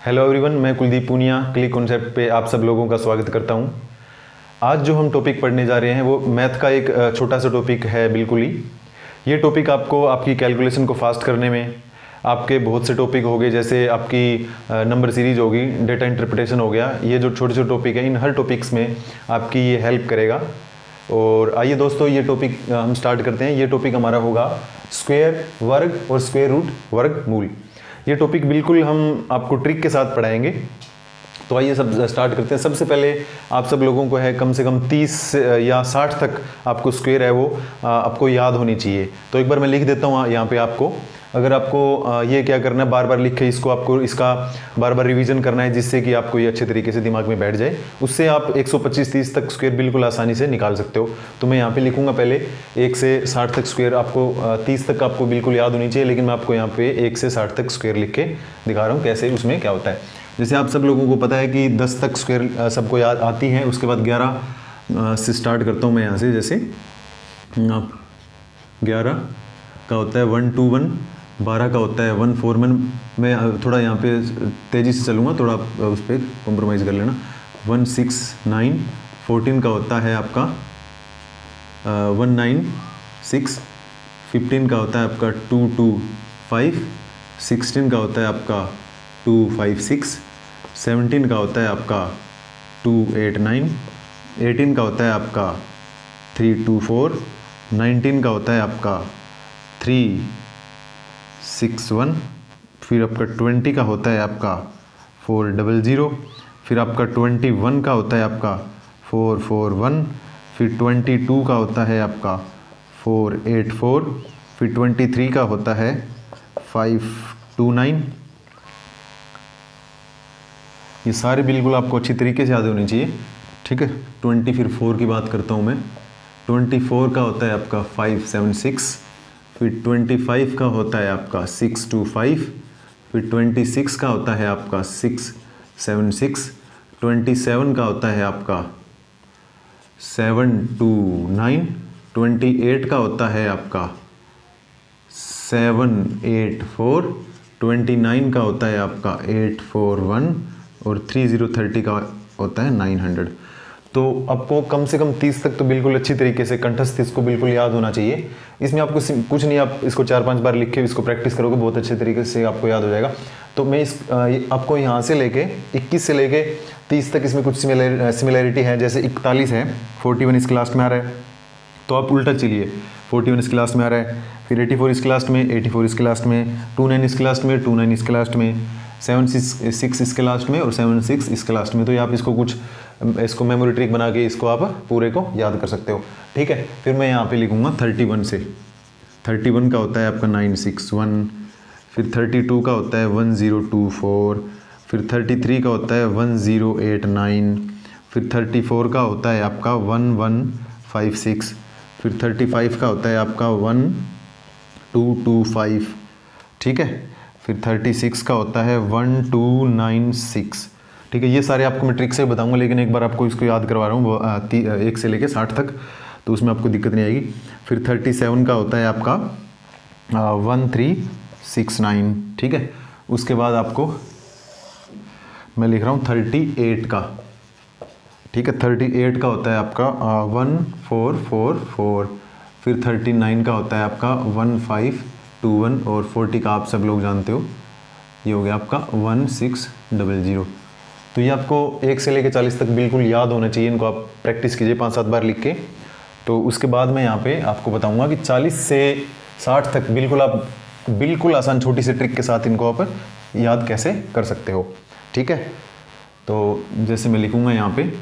Hello everyone, मैं Kuldeep Poonia click concept पे आप सब लोगों का स्वागत करता हूँ। आज जो हम टॉपिक पढ़ने जा रहे हैं वो मैथ का एक छोटा सा टॉपिक है बिल्कुल ही। ये टॉपिक आपको आपकी कैलकुलेशन को फास्ट करने में, आपके बहुत से टॉपिक हो गए जैसे आपकी नंबर सीरीज होगी, डेटा इंटरप्रिटेशन हो गया, ये जो छोटे छोटे टॉपिक हैं इन हर टॉपिक्स में आपकी ये हेल्प करेगा। और आइए दोस्तों, ये टॉपिक हम स्टार्ट करते हैं। ये टॉपिक हमारा होगा स्क्वायर, वर्ग और स्क्वायर रूट, वर्गमूल। ये टॉपिक बिल्कुल हम आपको ट्रिक के साथ पढ़ाएंगे। तो आइए सब स्टार्ट करते हैं। सबसे पहले आप सब लोगों को है कम से कम 30 या 60 तक आपको स्क्वायर है वो आपको याद होनी चाहिए। तो एक बार मैं लिख देता हूँ यहाँ पे आपको। अगर आपको ये क्या करना है, बार बार लिख के इसको आपको इसका बार बार रिवीजन करना है जिससे कि आपको ये अच्छे तरीके से दिमाग में बैठ जाए। उससे आप 125-30 तक स्क्वायर बिल्कुल आसानी से निकाल सकते हो। तो मैं यहाँ पे लिखूंगा पहले 1 से 60 तक स्क्वायर। आपको 30 तक आपको बिल्कुल याद होनी चाहिए, लेकिन मैं आपको यहाँ पे 1 से 60 तक स्क्वायर लिख के दिखा रहा हूँ कैसे उसमें क्या होता है। जैसे आप सब लोगों को पता है कि 10 तक स्क्वायर सबको याद आती है। उसके बाद 11 से स्टार्ट करता हूँ मैं यहाँ से। जैसे 11 का होता है 121, 12 का होता है 141। मैं थोड़ा यहाँ पे तेज़ी से चलूँगा, थोड़ा उस पर कॉम्प्रोमाइज़ कर लेना। 169, 14 का होता है आपका 196, 15 का होता है आपका 225, 16 का होता है आपका 256, 17 का होता है आपका 289, 18 का होता है आपका 324, 19 का होता है आपका 361, फिर आपका 20 का होता है आपका 400, फिर आपका 21 का होता है आपका 441, फिर 22 का होता है आपका 484, फिर 23 का होता है 529। ये सारे बिल्कुल आपको अच्छी तरीके से याद होनी चाहिए, ठीक है। 20 फिर 4 की बात करता हूँ मैं। 24 का होता है आपका 576, फिर 25 का होता है आपका 625, फिर 26 का होता है आपका 676, 27 का होता है आपका 729, 28 का होता है आपका 784, 29 का होता है आपका 841 और 3030 का होता है 900। तो आपको कम से कम 30 तक तो बिल्कुल अच्छी तरीके से कंठस्थ इसको बिल्कुल याद होना चाहिए। इसमें आपको कुछ नहीं, आप इसको 4-5 बार लिख के इसको प्रैक्टिस करोगे, बहुत अच्छे तरीके से आपको याद हो जाएगा। तो मैं आपको यहाँ से लेके 21 से लेके 30 तक इसमें कुछ सिमिलैरिटी है। जैसे 41 है, 41 इसके लास्ट में आ रहा है, तो आप उल्टा चलिए। 41 इसके लास्ट में आ रहा है, फिर 84 इसके लास्ट में, 84 इसके लास्ट में, 29 इसके लास्ट में, 29 इसके लास्ट में, 76 इसके लास्ट में और 76 इसके लास्ट में। तो ये आप इसको मेमोरी ट्रिक बना के इसको आप पूरे को याद कर सकते हो, ठीक है। फिर मैं यहाँ पे लिखूँगा 31 से। 31 का होता है आपका 961, फिर 32 का होता है 1024, फिर 33 का होता है 1089, फिर 34 का होता है आपका 1156, फिर 35 का होता है आपका 1225, ठीक है। फिर 36 का होता है 1296, ठीक है। ये सारे आपको मैं ट्रिक से बताऊंगा, लेकिन एक बार आपको इसको याद करवा रहा हूँ 1 से लेके 60 तक, तो उसमें आपको दिक्कत नहीं आएगी। फिर 37 का होता है आपका 1369, ठीक है। उसके बाद आपको मैं लिख रहा हूँ 38 का, ठीक है। 38 का होता है आपका 1444, फिर 39 का होता है आपका 1521 और 40 का आप सब लोग जानते हो, ये हो गया आपका 1600। तो ये आपको 1 से लेकर 40 तक बिल्कुल याद होना चाहिए। इनको आप प्रैक्टिस कीजिए 5-7 बार लिख के। तो उसके बाद मैं यहाँ पे आपको बताऊँगा कि 40 से 60 तक बिल्कुल आसान छोटी सी ट्रिक के साथ इनको आप याद कैसे कर सकते हो, ठीक है। तो जैसे मैं लिखूँगा यहाँ पे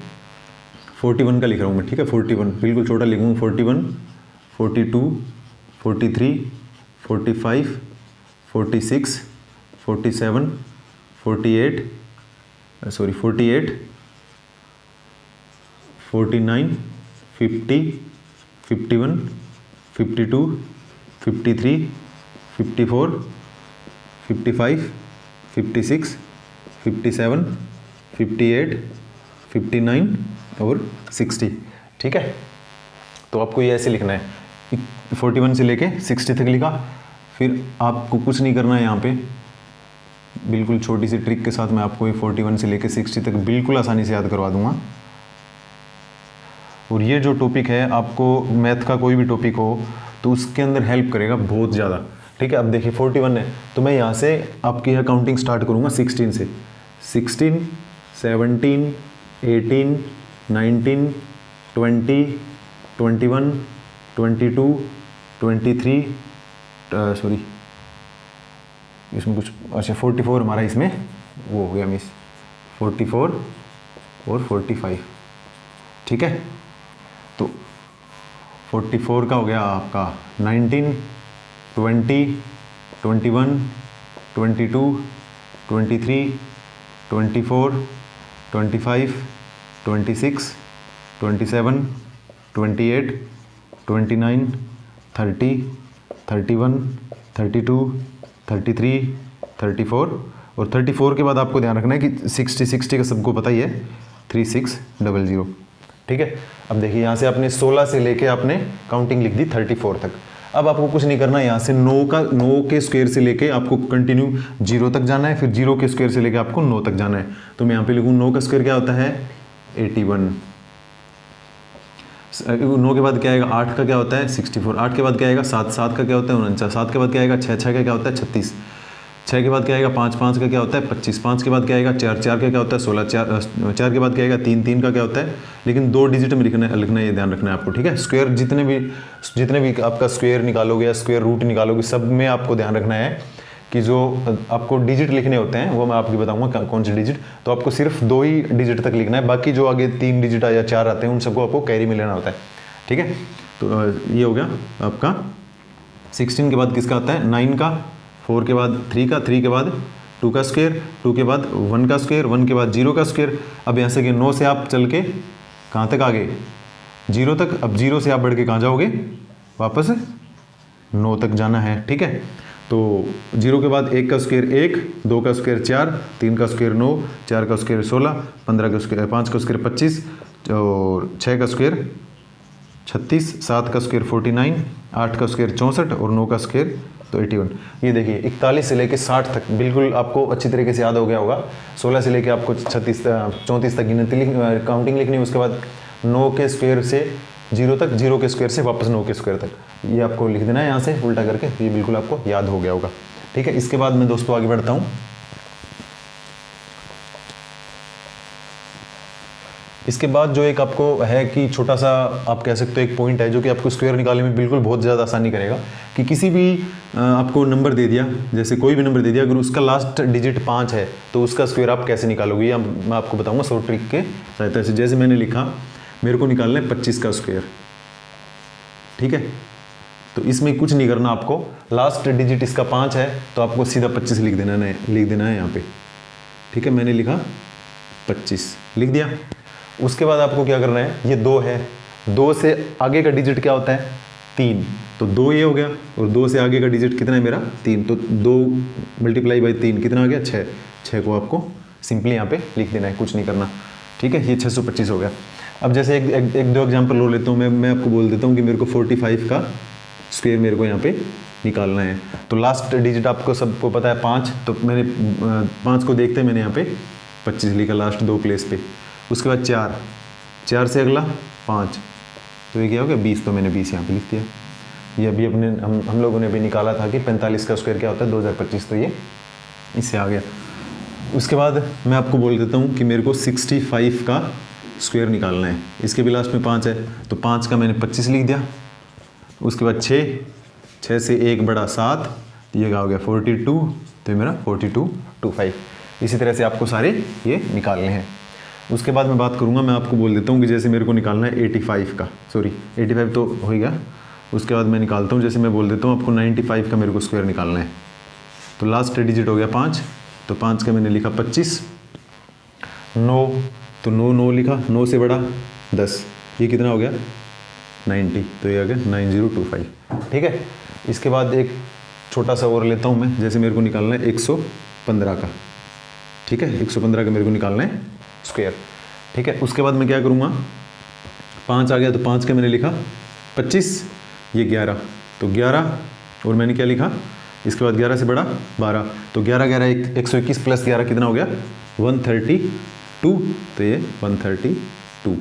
41 का लिख रहा हूँ मैं, ठीक है। 41 बिल्कुल छोटा लिखूँगा। 41, 42, 43, 45, 46, 47, 48, 49, 50, 51, 52, 53, 54, 55, 56, 57, 58, 59 और 60, ठीक है। तो आपको ये ऐसे लिखना है। 41 से लेके 60 तक लिखा। फिर आपको कुछ नहीं करना है, यहाँ पे बिल्कुल छोटी सी ट्रिक के साथ मैं आपको ये 41 से लेके 60 तक बिल्कुल आसानी से याद करवा दूंगा। और ये जो टॉपिक है, आपको मैथ का कोई भी टॉपिक हो तो उसके अंदर हेल्प करेगा बहुत ज़्यादा। ठीक है, अब देखिए 41 है तो मैं यहाँ से आपकी यह काउंटिंग स्टार्ट करूँगा 16 से। 16, 17, 18, 19, 20, 21, 22, 23, सॉरी इसमें कुछ, अच्छा 44 हमारा इसमें वो हो गया मिस, 44 और 45। ठीक है, तो 44 का हो गया आपका 19, 20, 21, 22, 23, 24, 25, 26, 27, 28, 29, 30, 31, 32, 33, 34 और 34 के बाद आपको ध्यान रखना है कि 60 का सबको पता ही है 3600। ठीक है, अब देखिए यहाँ से आपने 16 से लेके आपने काउंटिंग लिख दी 34 तक। अब आपको कुछ नहीं करना, यहाँ से 9 के स्क्वायर से लेके आपको कंटिन्यू 0 तक जाना है, फिर 0 के स्क्वायर से लेके आपको 9 तक जाना है। तो मैं यहाँ पे लिखूँ 9 का स्क्वायर क्या होता है 81, 9 के बाद क्या आएगा 8 का क्या होता है 64, 8 के बाद क्या आएगा 7, 7 का क्या होता है 49, 7 के बाद क्या आएगा 6, 6 का क्या होता है 36, 6 के बाद क्या आएगा 5, 5 का क्या होता है 25, 5 के बाद क्या आएगा 4, 4 का क्या होता है 16, 4 के बाद क्या आएगा 3, 3 का क्या होता है, लेकिन 2 डिजिट में लिखना ये ध्यान रखना है आपको। ठीक है, स्क्वायर जितने भी आपका स्क्वायर निकालोगे या स्क्वायर रूट निकालोगे, सब में आपको ध्यान रखना है कि जो आपको डिजिट लिखने होते हैं वो मैं आपको बताऊंगा कौन से डिजिट, तो आपको सिर्फ 2 ही डिजिट तक लिखना है, बाकी जो आगे 3 डिजिट या 4 आते हैं उन सबको आपको कैरी में लेना होता है। ठीक है, तो ये हो गया आपका 16 के बाद किसका आता है 9 का, 4 के बाद 3 का, 3 के बाद 2 का स्क्वायर, 2 के बाद 1 का स्क्वायर, 1 के बाद 0 का स्क्वायर। अब यहाँ से 9 से आप चल के कहाँ तक आ गए 0 तक। अब 0 से आप बढ़ के कहाँ जाओगे वापस 9 तक जाना है। ठीक है, तो 0 के बाद 1 का स्क्वायर 1, 2 का स्क्वायर 4, 3 का स्क्वायर 9, 4 का स्क्वायर 16, 15 का स्क्वायर 5 का स्क्वायर 25 और 6 का स्क्वायर 36, 7 का स्क्वायर 49, 8 का स्क्वायर 64 और 9 का स्क्वायर तो 81। ये देखिए 41 से लेके 60 तक बिल्कुल आपको अच्छी तरीके से याद हो गया होगा। 16 से लेके आपको 34 तक गिनती काउंटिंग लिखनी है, उसके बाद 9 के स्क्वायर से 0 तक, 0 के स्क्वायर से वापस 9 के स्क्वायर तक, ये आपको लिख देना है यहाँ से उल्टा करके, ये बिल्कुल आपको याद हो गया होगा। ठीक है, इसके बाद मैं दोस्तों आगे बढ़ता हूँ। इसके बाद जो एक आपको है कि छोटा सा आप कह सकते हो एक पॉइंट है जो कि आपको स्क्वायर निकालने में बिल्कुल बहुत ज़्यादा आसानी करेगा, कि किसी भी आपको नंबर दे दिया, जैसे कोई भी नंबर दे दिया, अगर उसका लास्ट डिजिट 5 है तो उसका स्क्वायर आप कैसे निकालोगे, या मैं आपको बताऊंगा शॉर्ट ट्रिक के सहायता से। जैसे मैंने लिखा मेरे को निकालना है 25 का स्क्वायर। ठीक है, तो इसमें कुछ नहीं करना, आपको लास्ट डिजिट इसका 5 है तो आपको सीधा 25 लिख देना है यहाँ पे। ठीक है, मैंने लिखा 25 लिख दिया। उसके बाद आपको क्या करना है, ये 2 है, 2 से आगे का डिजिट क्या होता है 3, तो 2 ये हो गया, और 2 से आगे का डिजिट कितना है मेरा 3, तो 2 × 3 कितना आ गया 6, 6 को आपको सिंपली यहाँ पे लिख देना है, कुछ नहीं करना। ठीक है, ये 625 हो गया। अब जैसे एक दो एग्जाम्पल लो लेता हूँ मैं आपको बोल देता हूँ कि मेरे को 45 का स्क्वायर मेरे को यहाँ पे निकालना है। तो लास्ट डिजिट आपको सबको पता है 5, तो मैंने 5 को देखते मैंने यहाँ पे 25 लिखा लास्ट 2 प्लेस पे। उसके बाद 4, 4 से अगला 5, तो ये क्या हो गया 20, तो मैंने 20 यहाँ पे लिख दिया। ये अभी अपने हम लोगों ने भी निकाला था कि 45 का स्क्वायर क्या होता है 2025, तो ये इससे आ गया। उसके बाद मैं आपको बोल देता हूँ कि मेरे को 65 का स्क्वायर निकालना है, इसके भी लास्ट में 5 है, तो 5 का मैंने 25 लिख दिया। उसके बाद 6 से 1 बड़ा 7, ये क्या हो गया 42, तो ये मेरा 4225। इसी तरह से आपको सारे ये निकालने हैं। उसके बाद मैं बात करूँगा, मैं आपको बोल देता हूँ कि जैसे मेरे को निकालना है 85 का, सॉरी 85 तो हो गया। उसके बाद मैं निकालता हूँ, जैसे मैं बोल देता हूँ आपको 95 का मेरे को स्क्वायर निकालना है। तो लास्ट डिजिट हो गया 5, तो 5 का मैंने लिखा 25, 9, तो 9 लिखा, 9 से बड़ा 10, ये कितना हो गया 90, तो ये आ गया 9025। ठीक है, इसके बाद एक छोटा सा और लेता हूँ मैं, जैसे मेरे को निकालना है 115 का। ठीक है, 115 का मेरे को निकालना है स्क्वायर। ठीक है, उसके बाद मैं क्या करूँगा, 5 आ गया, तो 5 का मैंने लिखा 25, ये 11, तो 11 और मैंने क्या लिखा इसके बाद 11 से बड़ा 12, तो 11 11 121 प्लस 11 कितना हो गया 132, तो ये 132,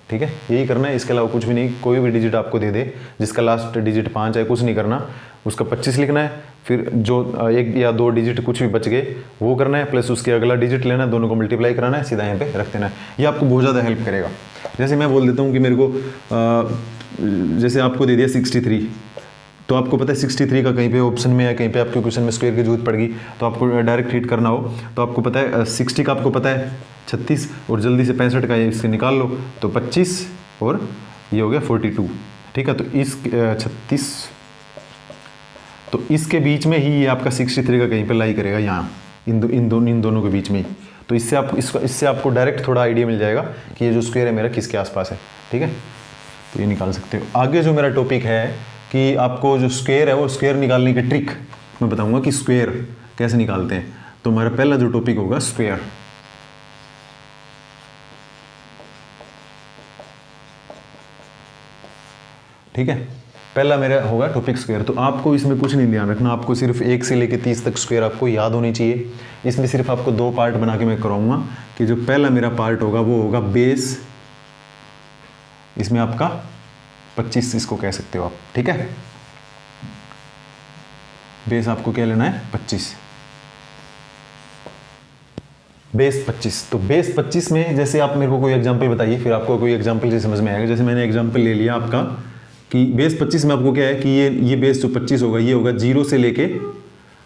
ठीक है। यही करना है, इसके अलावा कुछ भी नहीं। कोई भी डिजिट आपको दे दे जिसका लास्ट डिजिट 5 है, कुछ नहीं करना, उसका 25 लिखना है, फिर जो 1 या 2 डिजिट कुछ भी बच गए वो करना है, प्लस उसके अगला डिजिट लेना है, दोनों को मल्टीप्लाई कराना है, सीधा यहाँ पे रख देना है। ये आपको बहुत ज़्यादा हेल्प करेगा। जैसे मैं बोल देता हूँ कि मेरे को जैसे आपको दे दिया 63, तो आपको पता है 63 का कहीं पे ऑप्शन में या कहीं पे आपके क्वेश्चन में स्क्वायर की जरूरत पड़ेगी, तो आपको डायरेक्ट हिट करना हो तो आपको पता है 60 का आपको पता है 36, और जल्दी से 65 का इससे निकाल लो, तो 25 और ये हो गया 42, ठीक है। तो इस 36, तो इसके बीच में ही ये आपका 63 का कहीं पे लाई करेगा, यहाँ इन दोनों के बीच में ही। तो इससे आपको डायरेक्ट थोड़ा आइडिया मिल जाएगा कि ये जो स्क्वायर है मेरा किसके आसपास है, ठीक है। तो ये निकाल सकते हो। आगे जो मेरा टॉपिक है कि आपको जो स्क्वायर है वो स्क्वायर निकालने की ट्रिक मैं बताऊंगा कि स्क्वायर कैसे निकालते हैं। तो हमारा पहला जो टॉपिक होगा स्क्वायर, ठीक है। पहला मेरा होगा टॉपिक स्क्वायर। तो आपको इसमें कुछ नहीं ध्यान रखना, आपको सिर्फ 1 से लेकर 30 तक स्क्वायर आपको याद होनी चाहिए। इसमें सिर्फ आपको 2 पार्ट बना के मैं कराऊंगा कि जो पहला मेरा पार्ट होगा वो होगा बेस, इसमें आपका 25 इसको कह सकते हो आप, ठीक है। बेस आपको क्या लेना है 25, बेस 25। तो बेस 25 में जैसे आप मेरे को कोई एग्जांपल बताइए, फिर आपको कोई एग्जांपल से समझ में आएगा। जैसे मैंने एग्जांपल ले लिया आपका कि बेस 25 में आपको क्या है कि ये बेस जो 25 होगा ये होगा 0 से लेके,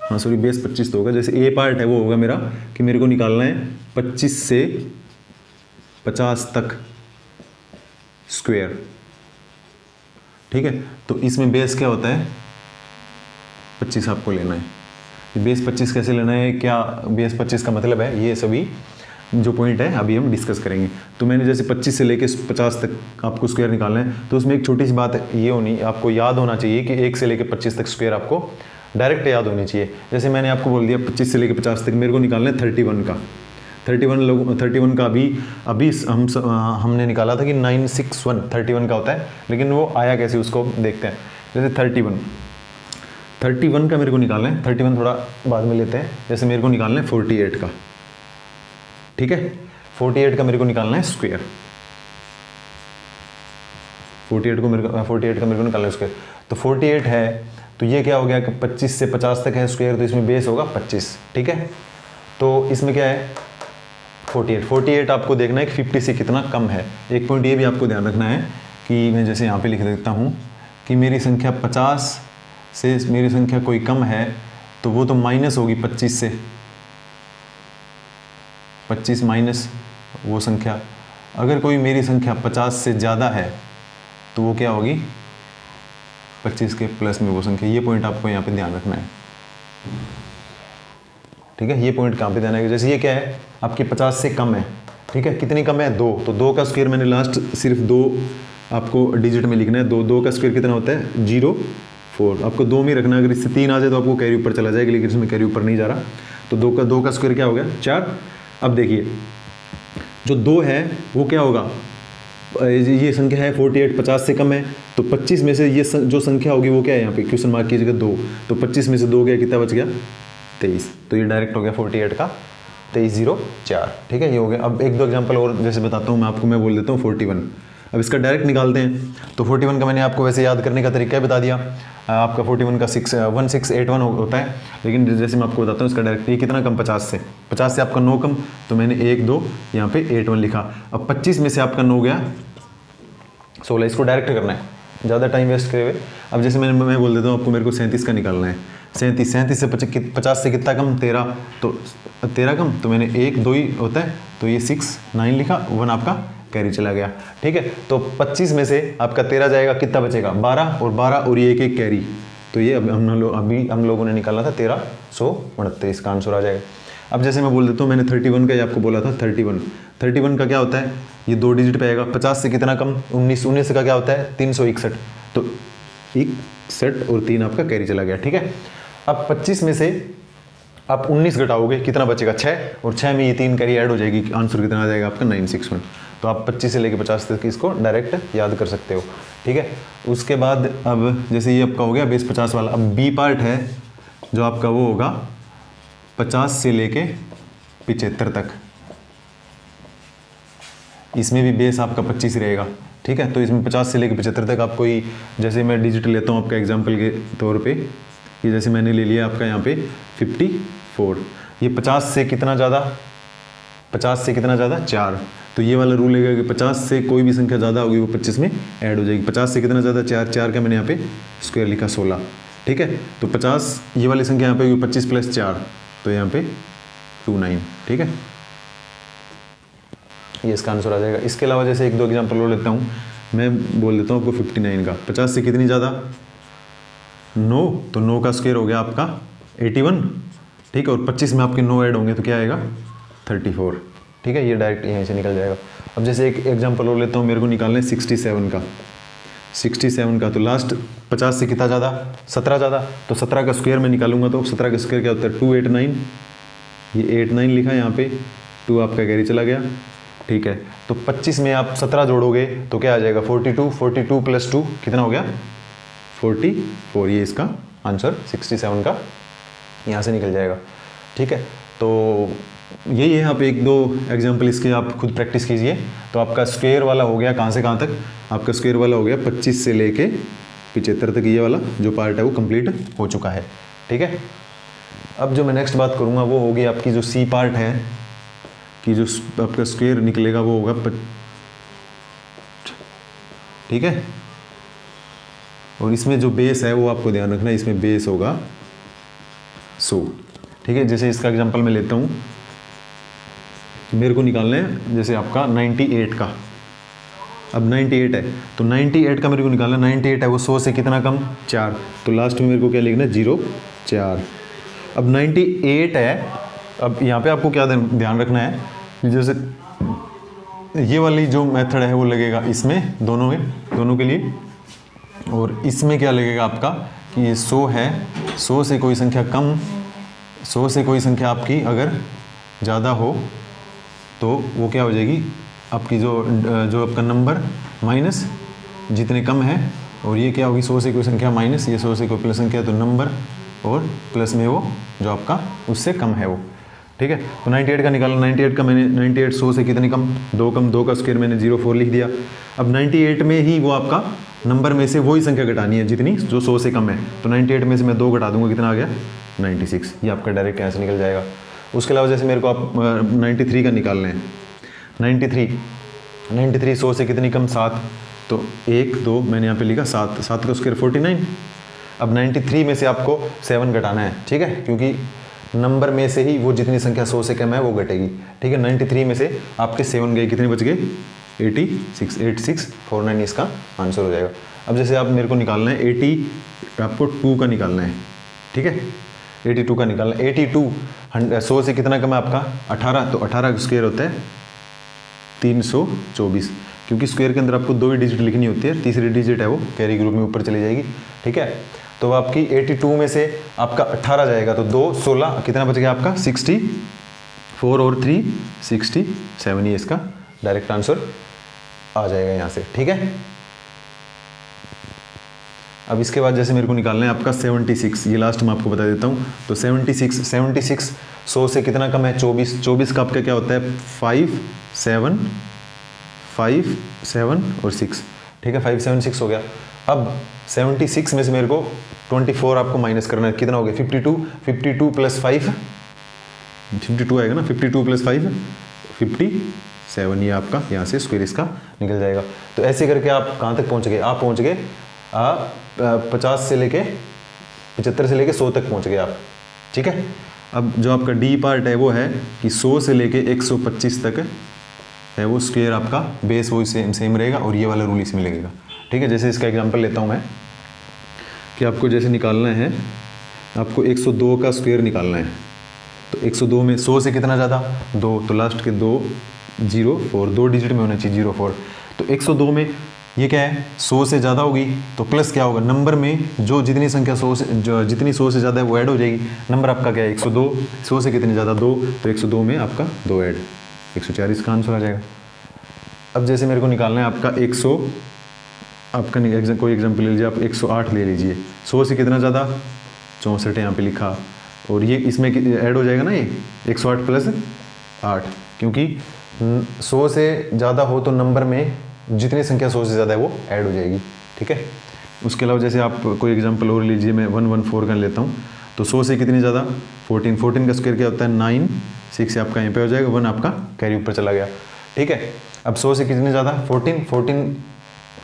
हाँ सॉरी बेस 25 तो होगा, जैसे ए पार्ट है वो होगा मेरा कि मेरे को निकालना है 25 से 50 तक स्क्वायर, ठीक है। तो इसमें बेस क्या होता है 25 आपको लेना है। बेस 25 कैसे लेना है, क्या बेस 25 का मतलब है, ये सभी जो पॉइंट है अभी हम डिस्कस करेंगे। तो मैंने जैसे 25 से लेके 50 तक आपको स्क्वायर निकालना है, तो उसमें एक छोटी सी बात ये होनी आपको याद होना चाहिए कि 1 से लेके 25 तक स्क्वायर आपको डायरेक्ट याद होनी चाहिए। जैसे मैंने आपको बोल दिया 25 से लेके 50 तक मेरे को निकालना है 31 का, 31 का अभी हमने निकाला था कि 961 31 का होता है, लेकिन वो आया कैसे उसको देखते हैं। जैसे 31 का मेरे को निकालना है, 31 थोड़ा बाद में लेते हैं। जैसे मेरे को निकालना है 48 का, ठीक है। 48 का मेरे को निकालना है स्क्वायर, 48 का मेरे को निकालना है स्क्वायर। तो 48 है तो ये क्या हो गया कि 25 से 50 तक है स्क्वायर, तो इसमें बेस होगा 25, ठीक है। तो इसमें क्या है 48 आपको देखना है कि 50 से कितना कम है। एक पॉइंट ये भी आपको ध्यान रखना है कि मैं जैसे यहाँ पे लिख देता हूँ कि मेरी संख्या 50 से मेरी संख्या कोई कम है तो वो तो माइनस होगी 25 से, 25 माइनस वो संख्या। अगर कोई मेरी संख्या 50 से ज़्यादा है तो वो क्या होगी 25 के प्लस में वो संख्या। ये पॉइंट आपको यहाँ पे ध्यान रखना है, ठीक है। ये पॉइंट कहाँ पे ध्यान है, जैसे ये क्या है आपकी 50 से कम है, ठीक है। कितनी कम है 2, तो 2 का स्क्वायर मैंने लास्ट सिर्फ 2 आपको डिजिट में लिखना है। 2 का स्क्वायर कितना होता है 0,4, आपको 2 में रखना है। अगर इससे 3 आ जाए तो आपको कैरी ऊपर चला जाएगा, लेकिन इसमें कैरी ऊपर नहीं जा रहा। तो 2 का स्क्वायर क्या हो गया 4। अब देखिए जो 2 है वो क्या होगा, ये संख्या है 48 50 से कम है, तो 25 में से ये जो संख्या होगी वो क्या है यहाँ पे क्वेश्चन मार्क कीजिएगा 2, तो 25 में से 2 गया कितना बच गया 23, तो ये डायरेक्ट हो गया 48 का 2304, ठीक है। ये हो गया। अब 1-2 एग्जांपल और जैसे बताता हूँ मैं आपको, मैं बोल देता हूँ 41। अब इसका डायरेक्ट निकालते हैं। तो 41 का मैंने आपको वैसे याद करने का तरीका बता दिया। आपका 41 का 1681 होता है, लेकिन जैसे मैं आपको बताता हूँ इसका डायरेक्ट ये कितना कम 50 से आपका 9 कम, तो मैंने 1 2 यहाँ पे 81 लिखा। अब 25 में से आपका 9 गया 16, इसको डायरेक्ट करना है ज़्यादा टाइम वेस्ट करे हुए। अब जैसे मैं बोल देता हूँ आपको, मेरे को 37 का निकालना है। 37 से 50 से कितना कम 13, तो 13 कम, तो मैंने 1 2 ही होता है, तो ये 6 9 लिखा, 1 आपका कैरी चला गया, ठीक है। तो 25 में से आपका 13 जाएगा, कितना बचेगा 12 और ये एक कैरी, तो ये अभी हम लोगों ने निकाला था 1329 का आंसर आ जाएगा। अब जैसे मैं बोल देता हूँ, मैंने 31 का ये आपको बोला था 31 का क्या होता है, ये 2 डिजिट पे आएगा। 50 से कितना कम 19 का क्या होता है 361, तो 61 और 3 आपका कैरी चला गया, ठीक है। अब 25 में से आप 19 घटाओगे, कितना बचेगा 6, और 6 में ये 3 कैरी ऐड हो जाएगी, आंसर कितना आ जाएगा आपका 961। तो आप 25 से लेके 50 तक इसको डायरेक्ट याद कर सकते हो, ठीक है। उसके बाद अब जैसे ये आपका हो गया बेस 50 वाला। अब बी पार्ट है जो आपका वो होगा 50 से लेके 75 तक। इसमें भी बेस आपका 25 रहेगा, ठीक है। तो इसमें 50 से लेके 75 तक आपको ही, जैसे मैं डिजिट लेता हूँ आपका एग्जांपल के तौर पे, ये जैसे मैंने ले लिया आपका यहाँ पे 54, ये 50 से कितना ज़्यादा, 50 से कितना ज़्यादा 4, तो ये वाला रूल है कि 50 से कोई भी संख्या ज़्यादा होगी वो 25 में ऐड हो जाएगी। 50 से कितना ज़्यादा 4, 4 का मैंने यहाँ पे स्क्वायर लिखा 16, ठीक है। तो 50 ये वाली संख्या यहाँ पे होगी 25 + 4, तो यहाँ पे 29, ठीक है। ये इसका आंसर आ जाएगा। इसके अलावा जैसे 1-2 एग्जाम्पल और लेता हूँ, मैं बोल देता हूँ आपको 59 का। 50 से कितनी ज़्यादा 9, तो 9 का स्क्वायर हो गया आपका 81, ठीक है। और 25 में आपके 9 ऐड होंगे तो क्या आएगा 34, ठीक है। ये डायरेक्ट यहीं से निकल जाएगा। अब जैसे एक एग्जाम्पल और लेता हूँ, मेरे को निकालना है 67 का। 67 का तो लास्ट 50 से कितना ज़्यादा 17 ज़्यादा, तो 17 का स्क्वायर मैं निकालूंगा तो 17 का स्क्वायर क्या होता है 289, ये 89 लिखा है यहाँ पे, 2 आपका कैरी चला गया, ठीक है। तो 25 में आप 17 जोड़ोगे तो क्या आ जाएगा 42, 42 + 2 कितना हो गया 44, ये इसका आंसर 67 का यहाँ से निकल जाएगा, ठीक है। तो यही है, आप 1-2 एग्जाम्पल इसके आप खुद प्रैक्टिस कीजिए। तो आपका स्क्वायर वाला हो गया कहाँ से कहाँ तक, आपका स्क्वायर वाला हो गया 25 से लेके 75 तक, ये वाला जो पार्ट है वो कंप्लीट हो चुका है, ठीक है। अब जो मैं नेक्स्ट बात करूँगा वो होगी आपकी जो सी पार्ट है, कि जो आपका स्क्वायर निकलेगा वो होगा ठीक है। और इसमें जो बेस है वो आपको ध्यान रखना है, इसमें बेस होगा 100, ठीक है। जैसे इसका एग्जांपल मैं लेता हूँ, मेरे को निकालना है जैसे आपका 98 का। अब 98 है तो 98 का मेरे को निकालना, 98 है वो 100 से कितना कम 4, तो लास्ट में मेरे को क्या लिखना है 04। अब 98 है, अब यहाँ पे आपको क्या ध्यान रखना है, जैसे ये वाली जो मेथड है वो लगेगा इसमें दोनों के लिए, और इसमें क्या लगेगा आपका कि ये 100 है, 100 से कोई संख्या कम, 100 से कोई संख्या आपकी अगर ज़्यादा हो तो वो क्या हो जाएगी आपकी जो आपका नंबर माइनस जितने कम है, और ये क्या होगी 100 से कोई संख्या माइनस, ये 100 से कोई प्लस संख्या तो नंबर, और प्लस में वो जो आपका उससे कम है वो, ठीक है। तो 98 का निकालना, 98 का मैंने 98 100 से कितनी कम 2 कम, 2 का स्क्वायर मैंने 04 लिख दिया। अब 98 में ही वो आपका नंबर में से वही संख्या घटानी है जितनी जो 100 से कम है, तो 98 में से मैं 2 घटा दूंगा, कितना आ गया 96, ये आपका डायरेक्ट यहाँ से निकल जाएगा। उसके अलावा जैसे मेरे को आप 93 का निकालना है, 93 100 से कितनी कम 7, तो 1 2 मैंने यहाँ पे लिखा 7, 7 का स्क्वायर 49। अब 93 में से आपको 7 घटाना है, ठीक है, क्योंकि नंबर में से ही वो जितनी संख्या 100 से कम है वो घटेगी, ठीक है। 93 में से आपके 7 गए, कितने बच गए 8649 इसका आंसर हो जाएगा। अब जैसे आप मेरे को निकालना है 80, आपको 2 का निकालना है, ठीक है, 82 का निकालना है। 82 100 से कितना कम है आपका 18, तो 18 का स्क्वायर होता है 324, क्योंकि स्क्वायर के अंदर आपको 2 ही डिजिट लिखनी होती है, तीसरी डिजिट है वो कैरी ग्रुप में ऊपर चली जाएगी, ठीक है। तो आपकी 82 में से आपका 18 जाएगा, तो 2 16 कितना बच गया आपका 64 और 3 67, ये इसका डायरेक्ट आंसर आ जाएगा यहाँ से, ठीक है। अब इसके बाद जैसे मेरे को निकालना है आपका 76, ये लास्ट में आपको बता देता हूँ। तो 76 100 से कितना कम है 24 का आपका क्या होता है 5 7 और 6, ठीक है, 5 7 6 हो गया। अब 76 में से मेरे को 24 आपको माइनस करना है, कितना हो गया 52 + 5 52 आएगा ना, 52 + 5 57, ये आपका यहाँ से स्क्वायर इसका निकल जाएगा। तो ऐसे करके आप कहाँ तक पहुँच गए, आप पहुँच गए 50 से लेके 75 से लेके 100 तक पहुँच गए आप, ठीक है। अब जो आपका डी पार्ट है वो है कि 100 से लेके 125 तक है वो स्क्वायर आपका बेस वो सेम रहेगा, और ये वाला रूल इसमें लगेगा, ठीक है। जैसे इसका एग्जांपल लेता हूँ मैं, कि आपको जैसे निकालना है, आपको 102 का स्क्वायर निकालना है, तो 102 में 100 से कितना ज़्यादा 2, तो लास्ट के 2 04 2 डिजिट में होना चाहिए 04। तो 102 में ये क्या है 100 से ज़्यादा होगी तो प्लस क्या होगा, नंबर में जो जितनी संख्या 100 से ज़्यादा है वो ऐड हो जाएगी। नंबर आपका क्या है 102, 100 से कितनी ज़्यादा 2, तो 102 में आपका 2 ऐड 104 इसका आंसर आ जाएगा। अब जैसे मेरे को निकालना है आपका 100, आपका कोई एग्जाम्पल ले लीजिए, आप 108 ले लीजिए, 100 से कितना ज़्यादा 64 यहाँ पे लिखा, और ये इसमें ऐड हो जाएगा ना, ये 108 प्लस 8, क्योंकि 100 से ज़्यादा हो तो नंबर में जितनी संख्या 100 से ज़्यादा है वो ऐड हो जाएगी, ठीक है। उसके अलावा जैसे आप कोई एग्जांपल और लीजिए, मैं 114 कर लेता हूँ, तो 100 से कितनी ज़्यादा 14, 14 का स्क्वायर क्या होता है 9, 6 से आपका यहाँ पे हो जाएगा 1, आपका कैरी ऊपर चला गया, ठीक है। अब 100 से कितनी ज़्यादा 14,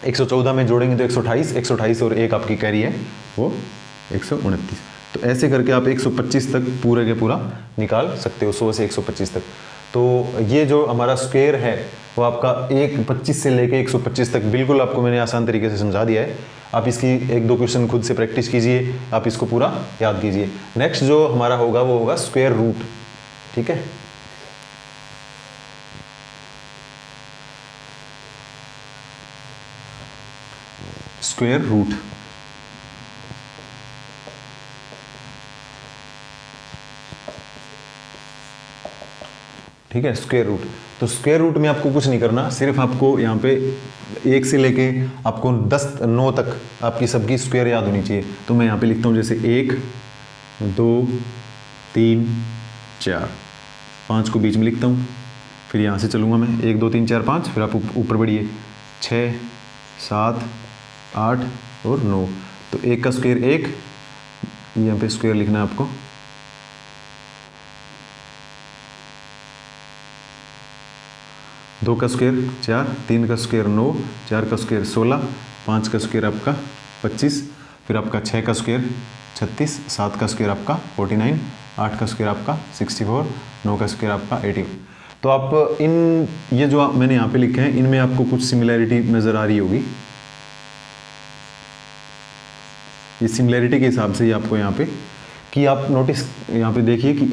114 में जोड़ेंगे तो 128, 128 और एक आपकी कैरी है वो 129। तो ऐसे करके आप 125 तक पूरे के पूरा निकाल सकते हो, 100 से 125 तक। तो ये जो हमारा स्क्वायर है वो आपका 25 से लेके 125 तक बिल्कुल आपको मैंने आसान तरीके से समझा दिया है। आप इसकी 1-2 क्वेश्चन खुद से प्रैक्टिस कीजिए, आप इसको पूरा याद कीजिए। नेक्स्ट जो हमारा होगा वो होगा स्क्वायर रूट, ठीक है। स्क्वायर रूट, ठीक है, स्क्वायर रूट। तो स्क्वायर रूट में आपको कुछ नहीं करना, सिर्फ आपको यहाँ पे 1 से लेके आपको 9 तक आपकी सबकी स्क्वायर याद होनी चाहिए। तो मैं यहाँ पे लिखता हूँ जैसे 1 2 3 4, 5 को बीच में लिखता हूँ, फिर यहाँ से चलूँगा मैं 1 2 3 4 5, फिर आप ऊपर बढ़िए 6 7 8 और 9। तो 1 का स्क्वायर 1, यहाँ पे स्क्वायर लिखना है आपको, 2 का स्क्वायर 4, 3 का स्क्वायर 9, 4 का स्क्वायर 16, 5 का स्क्वायर आपका 25, फिर आपका 6 का स्क्वायर 36, 7 का स्क्वायर आपका 49, 8 का स्क्वायर आपका 64, 9 का स्क्वायर आपका 80। तो आप इन ये जो मैंने यहाँ पे लिखे हैं इनमें आपको कुछ सिमिलैरिटी नज़र आ रही होगी। इस सिमिलैरिटी के हिसाब से ही आपको यहाँ पे कि आप नोटिस यहाँ पे देखिए कि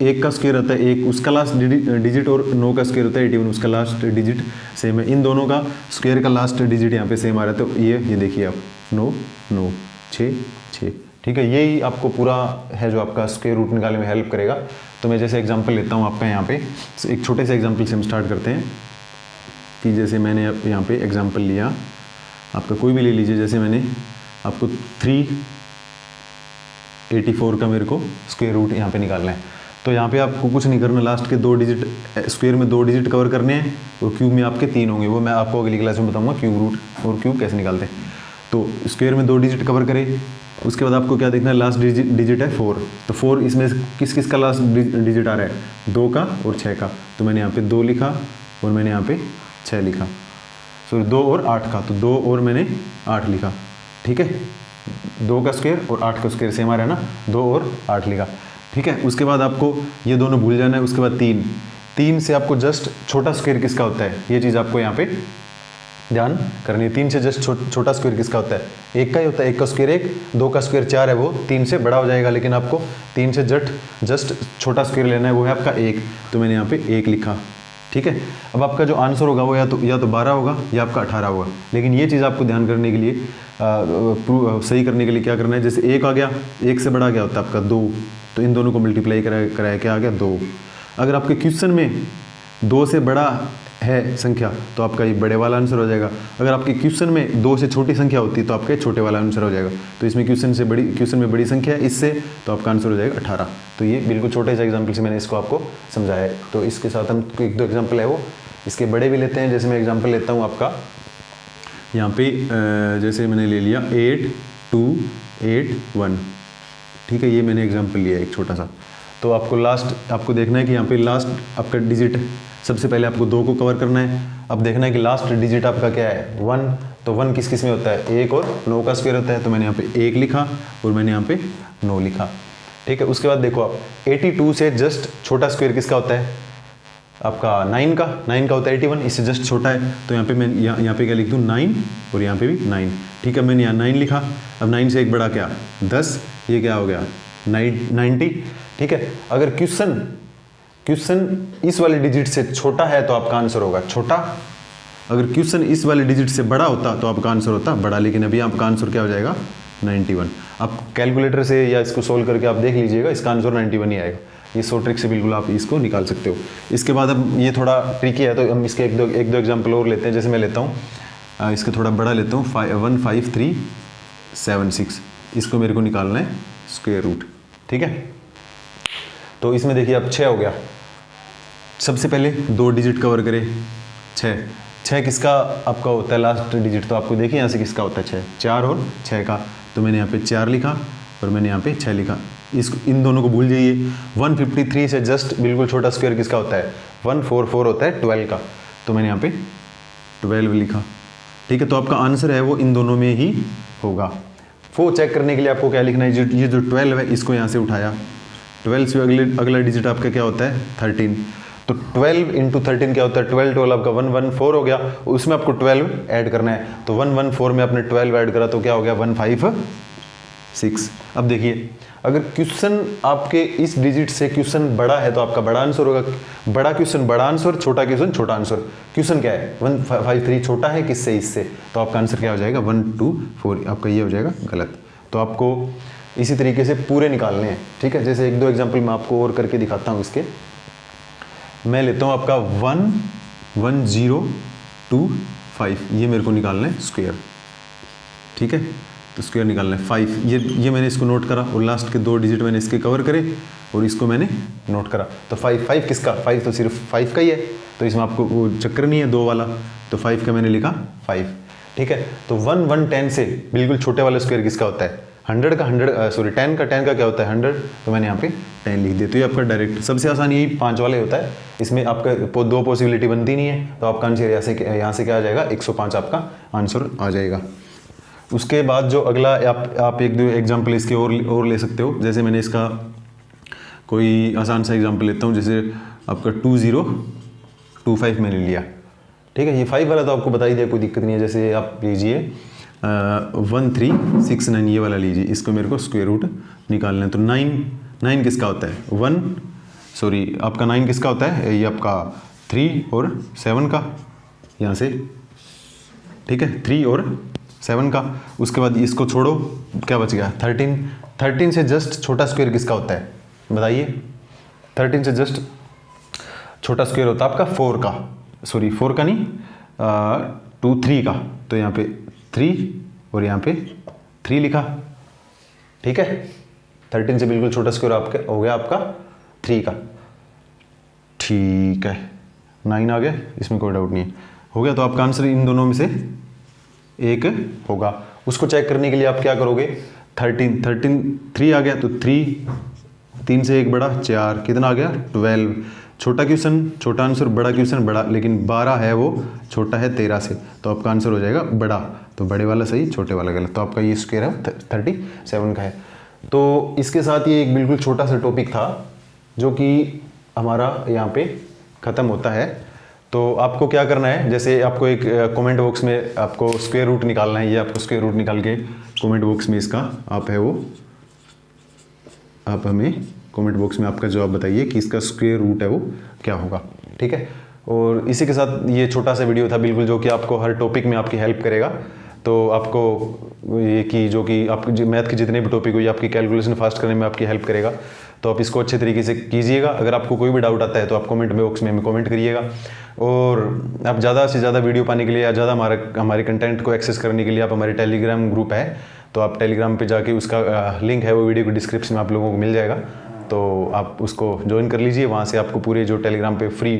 एक का स्क्वायर होता है 1, उसका लास्ट डिजिट, और 9 का स्क्वायर होता है 81, उसका लास्ट डिजिट सेम है। इन दोनों का स्क्वायर का लास्ट डिजिट यहाँ पे सेम आ रहा है। तो ये देखिए आप 9 9 6 6, ठीक है। यही आपको पूरा है जो आपका स्क्वायर रूट निकालने में हेल्प करेगा। तो मैं जैसे एग्जाम्पल लेता हूँ आपका यहाँ पे, एक छोटे से एग्जाम्पल से हम स्टार्ट करते हैं कि जैसे मैंने यहाँ पे एग्जाम्पल लिया, आपका कोई भी ले लीजिए, जैसे मैंने आपको 384 का मेरे को स्क्वायर रूट यहाँ पे निकालना है। तो यहाँ पे आपको कुछ नहीं करना, लास्ट के 2 डिजिट स्क्वायर में 2 डिजिट कवर करने हैं, और क्यूब में आपके 3 होंगे, वो मैं आपको अगली क्लास में बताऊंगा क्यूब रूट और क्यूब कैसे निकालते हैं। तो स्क्वायर में 2 डिजिट कवर करें, उसके बाद आपको क्या देखना है, लास्ट डिजिट है 4। तो 4 इसमें किस किस का लास्ट डिजिट आ रहा है, 2 का और 6 का। तो मैंने यहाँ पे 2 लिखा और मैंने यहाँ पे 6 लिखा, सॉरी 2 और 8 का, तो 2 और मैंने 8 लिखा, ठीक है। 2 का स्क्वायर और 8 का स्क्वायर सेम आ रहा है ना, 2 और 8 लिखा, ठीक है। उसके बाद आपको ये दोनों भूल जाना है। उसके बाद 3 से आपको जस्ट छोटा स्क्वायर किसका होता है, ये चीज़ आपको यहाँ पे ध्यान करनी है। 3 से जस्ट छोटा स्क्वायर किसका होता है, 1 का ही होता है। 1 का स्क्वायर 1, 2 का स्क्वायर 4 है, वो 3 से बड़ा हो जाएगा, लेकिन आपको 3 से जस्ट छोटा स्क्वायर लेना है, वो है आपका 1। तो मैंने यहाँ पे 1 लिखा, ठीक है। अब आपका जो आंसर होगा वो या तो 12 होगा या आपका 18 होगा। लेकिन ये चीज़ आपको ध्यान करने के लिए सही करने के लिए क्या करना है, जैसे 1 आ गया, 1 से बड़ा क्या होता है आपका 2, तो इन दोनों को मल्टीप्लाई कराया क्या आ गया 2। अगर आपके क्वेश्चन में 2 से बड़ा है संख्या तो आपका ये बड़े वाला आंसर हो जाएगा। अगर आपके क्वेश्चन में 2 से छोटी संख्या होती है तो आपका छोटे वाला आंसर हो जाएगा। तो इसमें क्वेश्चन में बड़ी संख्या है इससे, तो आपका आंसर हो जाएगा 18। तो ये बिल्कुल छोटे से एग्जाम्पल से मैंने इसको आपको समझाया है। तो इसके साथ हम 1-2 एग्जाम्पल है वो इसके बड़े भी लेते हैं। जैसे मैं एग्जाम्पल लेता हूँ आपका यहाँ पे, जैसे मैंने ले लिया 8 2 8 1, ठीक है। ये मैंने एग्जाम्पल लिया एक छोटा सा। तो आपको लास्ट आपको देखना है कि यहाँ पे लास्ट आपका डिजिट, सबसे पहले आपको 2 को कवर करना है। अब देखना है कि लास्ट डिजिट आपका क्या है 1, तो 1 किस किस में होता है, 1 और 9 का स्क्वायर होता है। तो मैंने यहाँ पे 1 लिखा और मैंने यहाँ पे 9 लिखा, ठीक है। उसके बाद देखो आप 82 से जस्ट छोटा स्क्वायर किसका होता है आपका 9 का होता है 81, इससे जस्ट छोटा है। तो यहाँ पे मैं यहाँ पे क्या लिख दूँ 9 और यहाँ पे भी 9, ठीक है। मैंने यहाँ 9 लिखा। अब 9 से एक बड़ा क्या 10, ये क्या हो गया 90, ठीक है। अगर क्वेश्चन इस वाले डिजिट से छोटा है तो आपका आंसर होगा छोटा, अगर क्वेश्चन इस वाले डिजिट से बड़ा होता तो आपका आंसर होता बड़ा। लेकिन अभी आपका आंसर क्या हो जाएगा 91। आप कैलकुलेटर से या इसको सोल्व करके आप देख लीजिएगा, इसका आंसर 91 ही आएगा। ये 100 ट्रिक से बिल्कुल आप इसको निकाल सकते हो। इसके बाद अब ये थोड़ा ट्रिकी है तो हम इसके एक दो एग्जाम्पल और लेते हैं। जैसे मैं लेता हूँ इसका थोड़ा बड़ा लेता हूँ 15376, इसको मेरे को निकालना है स्क्वायर रूट। ठीक है, तो इसमें देखिए अब 6 हो गया। सबसे पहले 2 डिजिट कवर करें, 6 किसका आपका होता है लास्ट डिजिट, तो आपको देखिए यहाँ से किसका होता है 6, 4 और 6 का, तो मैंने यहाँ पे 4 लिखा और मैंने यहाँ पे 6 लिखा। इन दोनों को भूल जाइए। 153 से जस्ट बिल्कुल छोटा स्क्वायर किसका होता है, 144 होता है 12 का, तो मैंने यहाँ पे 12 लिखा। ठीक है, तो आपका आंसर है वो इन दोनों में ही होगा। वो चेक करने के लिए आपको क्या लिखना है, ये जो 12 है इसको यहाँ से उठाया, 12 से अगला डिजिट आपका क्या होता है 13, तो 12 इंटू 13 क्या होता है 12 12 आपका 114 हो गया, उसमें आपको 12 ऐड करना है, तो 114 में आपने 12 ऐड करा तो क्या हो गया 156। अब देखिए अगर क्वेश्चन आपके इस डिजिट से क्वेश्चन बड़ा है तो आपका बड़ा आंसर होगा, बड़ा क्वेश्चन बड़ा आंसर, छोटा क्वेश्चन छोटा आंसर। क्वेश्चन क्या है 153 छोटा है किससे, इससे, तो आपका आंसर क्या हो जाएगा 124, आपका ये हो जाएगा गलत। तो आपको इसी तरीके से पूरे निकालने हैं। ठीक है, जैसे 1-2 एग्जाम्पल मैं आपको और करके दिखाता हूँ इसके। मैं लेता हूँ आपका 11025, ये मेरे को निकालना है स्क्वायर। ठीक है, तो स्क्वायर निकालना है 5, ये मैंने इसको नोट करा और लास्ट के 2 डिजिट मैंने इसके कवर करे और इसको मैंने नोट करा। तो 5 किसका, 5 तो सिर्फ 5 का ही है, तो इसमें आपको वो चक्कर नहीं है 2 वाला, तो 5 का मैंने लिखा 5। ठीक है, तो 110 से बिल्कुल छोटे वाला स्क्वायर किसका होता है 100 का, 10 का क्या होता है 100, तो मैंने यहाँ पे 10 लिख दिया। तो ये आपका डायरेक्ट सबसे आसान यही 5 वाला ही होता है, इसमें आपका 2 पॉसिबिलिटी बनती नहीं है, तो आपका आंसर यहाँ से क्या आ जाएगा 105 आपका आंसर आ जाएगा। उसके बाद जो अगला आप 1-2 एग्जाम्पल इसके और ले सकते हो। जैसे मैंने इसका कोई आसान सा एग्जाम्पल लेता हूँ, जैसे आपका 2025 मैंने लिया। ठीक है, ये 5 वाला तो आपको बता ही दिया, कोई दिक्कत नहीं है। जैसे आप लीजिए 1369, ये वाला लीजिए, इसको मेरे को स्क्वायर रूट निकालना है। तो 9 किसका होता है आपका 9 किसका होता है, ये आपका 3 और 7 का, यहाँ से। ठीक है, 3 और 7 का। उसके बाद इसको छोड़ो, क्या बच गया 13 से जस्ट छोटा स्क्वायर किसका होता है बताइए। 13 से जस्ट छोटा स्क्वायर होता है आपका 4 का, 4 का नहीं 3 का, तो यहाँ पे 3 और यहाँ पे 3 लिखा। ठीक है, 13 से बिल्कुल छोटा स्क्वायर आपका हो गया आपका 3 का। ठीक है, 9 आ गया, इसमें कोई डाउट नहीं है, हो गया। तो आपका आंसर इन दोनों में से एक होगा। उसको चेक करने के लिए आप क्या करोगे, 3 आ गया तो 3 से एक बड़ा 4, कितना आ गया 12। छोटा क्वेश्चन छोटा आंसर, बड़ा क्वेश्चन बड़ा, लेकिन 12 है वो छोटा है 13 से, तो आपका आंसर हो जाएगा बड़ा। तो बड़े वाला सही, छोटे वाला गलत, तो आपका ये स्क्वायर है 37 का है। तो इसके साथ ये एक बिल्कुल छोटा सा टॉपिक था जो कि हमारा यहाँ पे ख़त्म होता है। तो आपको क्या करना है, जैसे आपको एक कमेंट बॉक्स में आपको स्क्वायर रूट निकालना है, ये आपको स्क्वायर रूट निकाल के कमेंट बॉक्स में इसका आप हमें कमेंट बॉक्स में आपका जवाब बताइए कि इसका स्क्वायर रूट है वो क्या होगा। ठीक है, और इसी के साथ ये छोटा सा वीडियो था बिल्कुल, जो कि आपको हर टॉपिक में आपकी हेल्प करेगा। तो आपको ये कि जो कि आप मैथ के जितने भी टॉपिक हुई आपकी कैलकुलेशन फास्ट करने में आपकी हेल्प करेगा, तो आप इसको अच्छे तरीके से कीजिएगा। अगर आपको कोई भी डाउट आता है तो आप कमेंट बॉक्स में हमें कमेंट करिएगा। और आप ज़्यादा से ज़्यादा वीडियो पाने के लिए या ज़्यादा हमारे कंटेंट को एक्सेस करने के लिए आप हमारे टेलीग्राम ग्रुप है, तो आप टेलीग्राम पे जाके उसका लिंक है वो वीडियो के डिस्क्रिप्शन में आप लोगों को मिल जाएगा, तो आप उसको ज्वाइन कर लीजिए। वहाँ से आपको पूरे जो टेलीग्राम पे फ्री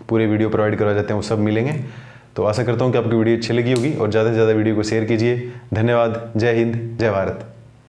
पूरे वीडियो प्रोवाइड करवाए जाते हैं वो सब मिलेंगे। तो आशा करता हूँ कि आपकी वीडियो अच्छी लगी होगी और ज़्यादा से ज़्यादा वीडियो को शेयर कीजिए। धन्यवाद। जय हिंद, जय भारत।